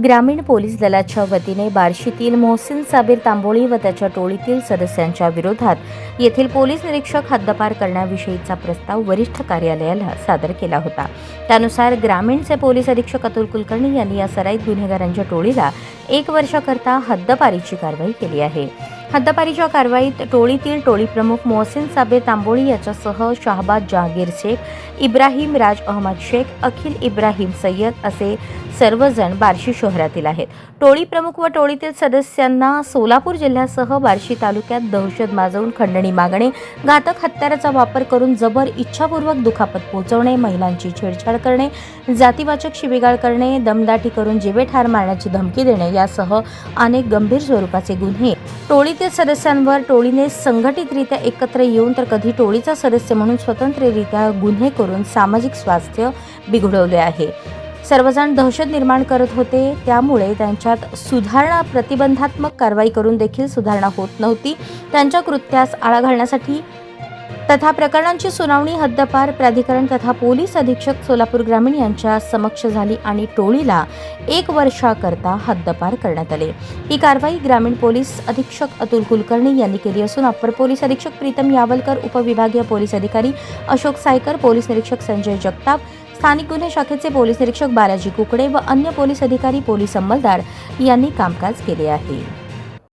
ग्रामीण पोलीस दलाच्या वतीने बार्शीतील मोहसिन साबीर तांबोळी व त्याच्या टोळीतील सदस्यांच्या विरोधात येथील पोलीस निरीक्षक हद्दपार करण्याविषयीचा प्रस्ताव वरिष्ठ कार्यालयाला सादर केला होता। त्यानुसार ग्रामीणचे पोलीस अधीक्षक अतुल कुलकर्णी यांनी या सराईत गुन्हेगारांच्या टोळीला 1 वर्षाकरता हद्दपारीची कारवाई केली आहे। हद्दपारीच्या कारवाईत टोळीतील टोळी प्रमुख मोहसिन साबीर तांबोळी याच्यासह शाहबाज जहांगीर शेख, इब्राहिम राज अहमद शेख, अखिल इब्राहिम सय्यद असे सर्वजण बार्शी शहरातील आहेत। टोळी प्रमुख व टोळीतील सदस्यांना सोलापूर जिल्ह्यासह बार्शी तालुक्यात दहशत माजवून खंडणी मागणे, घातक हत्याराचा वापर करून जबर इच्छापूर्वक दुखापत पोहोचवणे, महिलांची छेडछाड करणे, जातीवाचक शिवीगाळ करणे, दमदाटी करून जीवे ठार मारण्याची धमकी देणे यासह अनेक गंभीर स्वरूपाचे गुन्हे टोळीतील सदस्यांवर टोळीने संघटितरित्या एकत्र येऊन तर कधी टोळीचा सदस्य म्हणून स्वतंत्ररित्या गुन्हे करून सामाजिक स्वास्थ्य बिघडवले आहे। सर्वजण दहशत निर्माण करत होते, त्यामुळे त्यांच्यात सुधारणा प्रतिबंधात्मक कारवाई करून देखील सुधारणा होत नव्हती। त्यांच्या कृत्यास आळा घालण्यासाठी तथा प्रकरणांची सुनावणी हद्दपार प्राधिकरण तथा पोलीस अधीक्षक सोलापूर ग्रामीण यांच्या समक्ष झाली आणि टोळीला 1 वर्षाकरता हद्दपार करण्यात आले। ही कारवाई ग्रामीण पोलीस अधीक्षक अतुल कुलकर्णी यांनी केली असून अप्पर पोलीस अधीक्षक प्रीतम यावलकर, उपविभागीय पोलीस अधिकारी अशोक सायकर, पोलीस निरीक्षक संजय जगताप, स्थानिक गुन्हे शाखेचे पोलीस निरीक्षक बालाजी कुकडे व अन्य पोलीस अधिकारी, पोलीस अंमलदार यांनी कामकाज केले आहे।